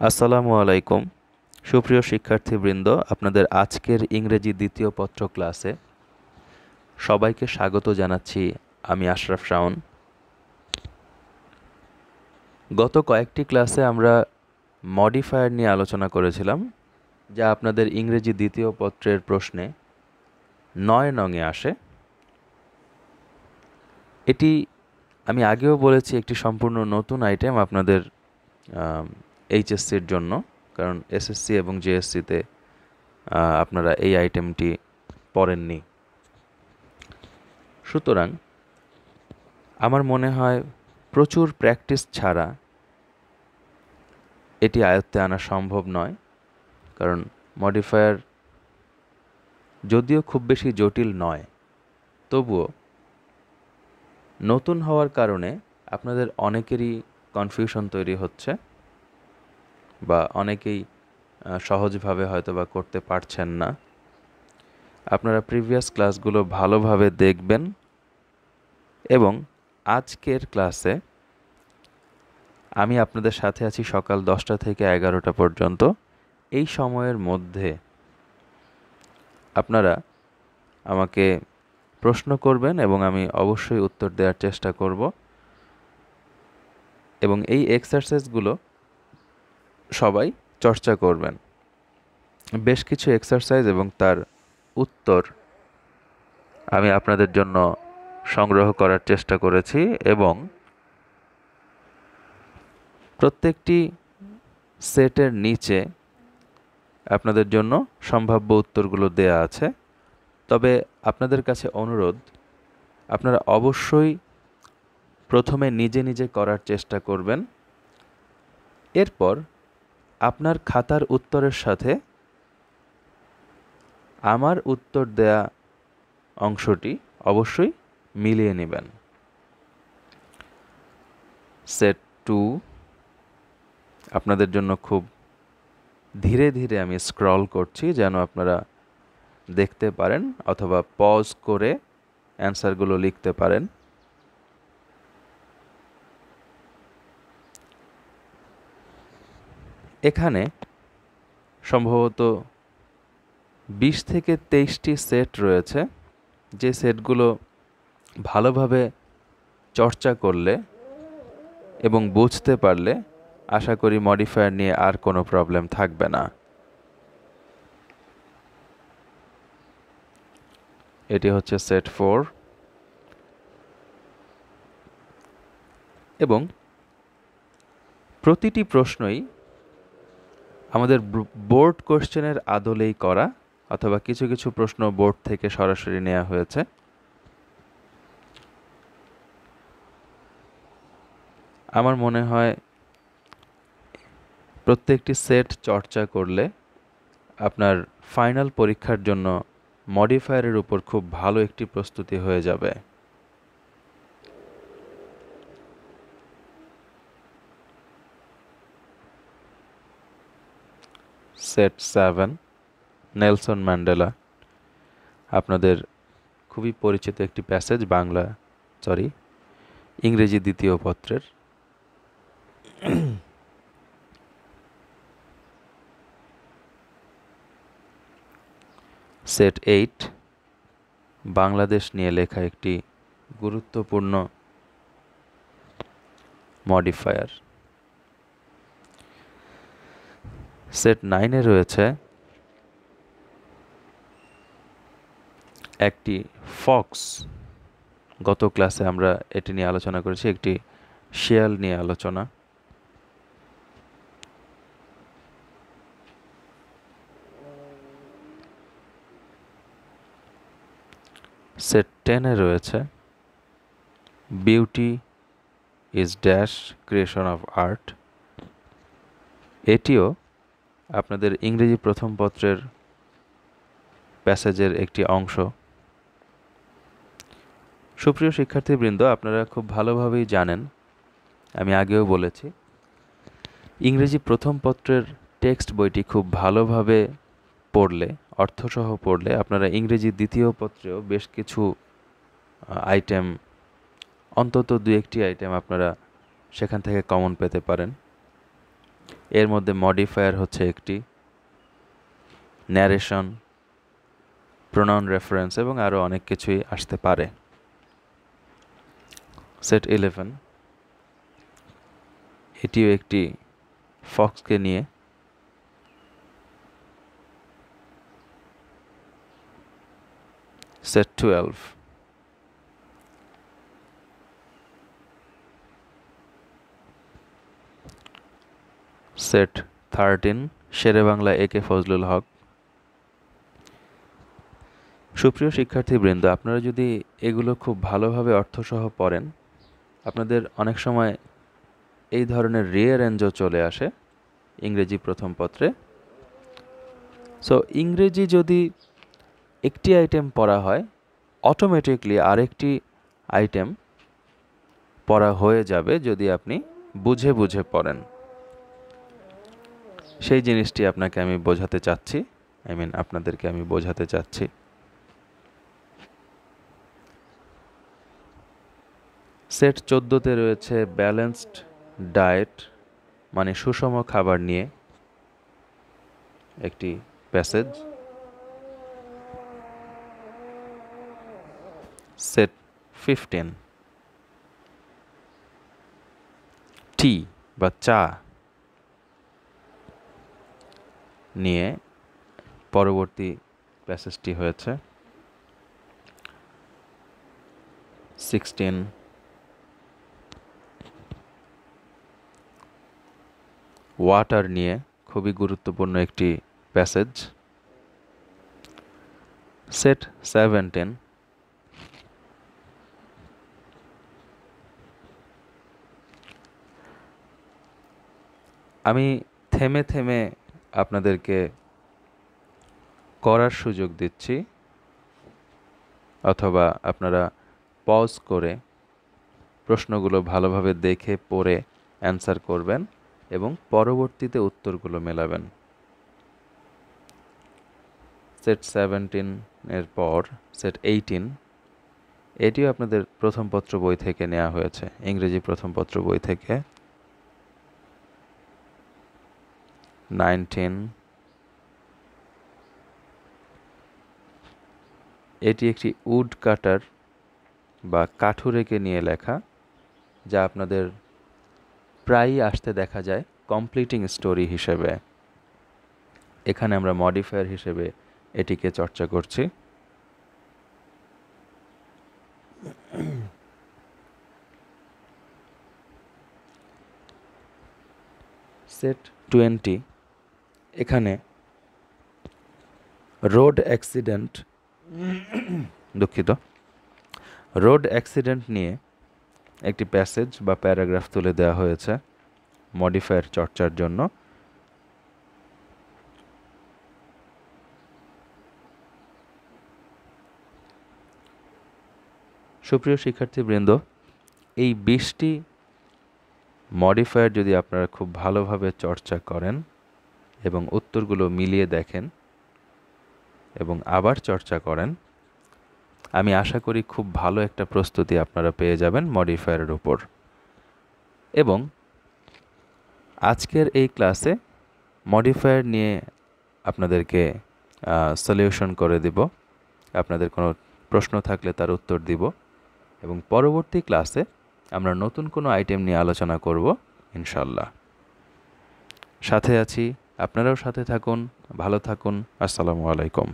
আসসালামু আলাইকুম। সুপ্রিয় শিক্ষার্থীবৃন্দ, আপনাদের আজকের ইংরেজি দ্বিতীয় পত্র ক্লাসে সবাইকে স্বাগত জানাচ্ছি। আমি আশরাফ শাওন। গত কয়েকটি ক্লাসে আমরা মডিফায়ার নিয়ে আলোচনা করেছিলাম, যা আপনাদের ইংরেজি দ্বিতীয় পত্রের প্রশ্নে ৯ নংয়ে আসে। এটি আমি আগেও বলেছি একটি সম্পূর্ণ নতুন আইটেম আপনাদের এইচএসসির জন্য, কারণ এসএসসি এবং জেএসসিতে আপনারা এই আইটেমটি পড়েননি। সুতরাং আমার মনে হয় প্রচুর প্র্যাকটিস ছাড়া এটি আয়ত্তে আনা সম্ভব নয়, কারণ মডিফায়ার যদিও খুব বেশি জটিল নয়, তবুও নতুন হওয়ার কারণে আপনাদের অনেকেরই কনফিউশন তৈরি হচ্ছে, বা অনেকেই সহজভাবে হয়তো বা করতে পারছেন না। আপনারা প্রিভিয়াস ক্লাসগুলো ভালোভাবে দেখবেন এবং আজকের ক্লাসে আমি আপনাদের সাথে আছি সকাল 10টা থেকে 11টা পর্যন্ত। এই সময়ের মধ্যে আপনারা আমাকে প্রশ্ন করবেন এবং আমি অবশ্যই উত্তর দেওয়ার চেষ্টা করব, এবং এই এক্সারসাইজগুলো সবাই চর্চা করবেন। বেশ কিছু এক্সারসাইজ এবং তার উত্তর আমি আপনাদের জন্য সংগ্রহ করার চেষ্টা করেছি, এবং প্রত্যেকটি সেটের নিচে আপনাদের জন্য সম্ভাব্য উত্তরগুলো দেয়া আছে। তবে আপনাদের কাছে অনুরোধ, আপনারা অবশ্যই প্রথমে নিজে নিজে করার চেষ্টা করবেন। এরপর আপনার খাতার উত্তরের সাথে আমার উত্তর দেয়া অংশটি অবশ্যই মিলিয়ে নেবেন। সেট 2 আপনাদের জন্য খুব ধীরে ধীরে আমি স্ক্রল করছি, যেন আপনারা দেখতে পারেন অথবা পজ করে অ্যান্সারগুলো লিখতে পারেন। এখানে সম্ভবত 20 থেকে 23টি সেট রয়েছে, যে সেটগুলো ভালোভাবে চর্চা করলে এবং বুঝতে পারলে আশা করি মডিফায়ার নিয়ে আর কোনো প্রবলেম থাকবে না। এটি হচ্ছে সেট 4, এবং প্রতিটি প্রশ্নই আমাদের বোর্ড কোশ্চেনের আদলেই করা, অথবা কিছু কিছু প্রশ্ন বোর্ড থেকে সরাসরি নেওয়া হয়েছে। আমার মনে হয় প্রত্যেকটি সেট চর্চা করলে আপনার ফাইনাল পরীক্ষার জন্য মডিফায়ারের উপর খুব ভালো একটি প্রস্তুতি হয়ে যাবে। সেট 7, নেলসন ম্যান্ডেলা, আপনাদের খুবই পরিচিত একটি প্যাসেজ, ইংরেজি দ্বিতীয় পত্রের। সেট 8, বাংলাদেশ নিয়ে লেখা একটি গুরুত্বপূর্ণ মডিফায়ার। সেট 9-এ রয়েছে একটি ফক্স। গত ক্লাসে আমরা এটি নিয়ে আলোচনা করেছি, একটি শিয়াল নিয়ে আলোচনা। সেট 10-এ রয়েছে beauty is dash creation of art. এটিও আপনাদের ইংরেজি প্রথম পত্রের প্যাসেজের একটি অংশ। সুপ্রিয় শিক্ষার্থীবৃন্দ, আপনারা খুব ভালোভাবেই জানেন, আমি আগেও বলেছি, ইংরেজি প্রথম পত্রের টেক্সট বইটি খুব ভালোভাবে পড়লে, অর্থসহ পড়লে, আপনারা ইংরেজি দ্বিতীয় পত্রেও বেশ কিছু আইটেম, অন্তত 2-1টি আইটেম আপনারা সেখান থেকে কমন পেতে পারেন। এর মধ্যে মডিফায়ার হচ্ছে একটি, ন্যারেশন, প্রোনাউন রেফারেন্স এবং আরও অনেক কিছুই আসতে পারে। সেট 11 এটিও একটি ফক্সকে নিয়ে। সেট 12 সেট 13 শেরেবাংলা একে ফজলুল হক। সুপ্রিয় শিক্ষার্থীবৃন্দ, আপনারা যদি এগুলো খুব ভালোভাবে অর্থসহ পড়েন, আপনাদের অনেক সময় এই ধরনের রিঅ্যারেঞ্জও চলে আসে ইংরেজি প্রথম পত্রে। সো ইংরেজি যদি একটি আইটেম পড়া হয়, অটোমেটিকলি আরেকটি আইটেম পড়া হয়ে যাবে যদি আপনি বুঝে বুঝে পড়েন। সেই জিনিসটি আপনাকে আমি বোঝাতে চাচ্ছি, আপনাদেরকে আমি বোঝাতে চাচ্ছি। সেট 14তে রয়েছে ব্যালেন্সড ডায়েট, মানে সুষম খাবার নিয়ে একটি প্যাসেজ। সেট 15 টি বা চা নিয়ে পরবর্তী প্যাসেজটি হয়েছে। 16 ওয়াটার নিয়ে খুবই গুরুত্বপূর্ণ একটি প্যাসেজ। সেট 17 আমি থেমে থেমে আপনাদেরকে করার সুযোগ দিচ্ছি, অথবা আপনারা পজ করে প্রশ্নগুলো ভালোভাবে দেখে পড়ে অ্যান্সার করবেন এবং পরবর্তীতে উত্তরগুলো মেলাবেন। সেট 17 এর পর সেট 18, এটিও আপনাদের প্রথম পত্র বই থেকে নেওয়া হয়েছে, ইংরেজি প্রথম পত্র বই থেকে। 19 এটি একটি উড কাটার বা কাঠুরেকে নিয়ে লেখা, যা আপনাদের প্রায়ই আসতে দেখা যায় কমপ্লিটিং স্টোরি হিসেবে। এখানে আমরা মডিফায়ার হিসেবে এটিকে চর্চা করছি। সেট 20 এখানে রোড অ্যাক্সিডেন্ট রোড অ্যাক্সিডেন্ট নিয়ে একটি প্যাসেজ বা প্যারাগ্রাফ তুলে দেওয়া হয়েছে মডিফায়ার চর্চার জন্য। সুপ্রিয় শিক্ষার্থীবৃন্দ, এই 20টি মডিফায়ার যদি আপনারা খুব ভালোভাবে চর্চা করেন এবং উত্তরগুলো মিলিয়ে দেখেন এবং আবার চর্চা করেন, আমি আশা করি খুব ভালো একটা প্রস্তুতি আপনারা পেয়ে যাবেন মডিফায়ারের উপর। এবং আজকের এই ক্লাসে মডিফায়ার নিয়ে আপনাদেরকে সলিউশন করে দিব, আপনাদের কোনো প্রশ্ন থাকলে তার উত্তর দিব, এবং পরবর্তী ক্লাসে আমরা নতুন কোনো আইটেম নিয়ে আলোচনা করব ইনশাল্লাহ। সাথে আছি, আপনারাও সাথে থাকুন, ভালো থাকুন। আসসালামু আলাইকুম।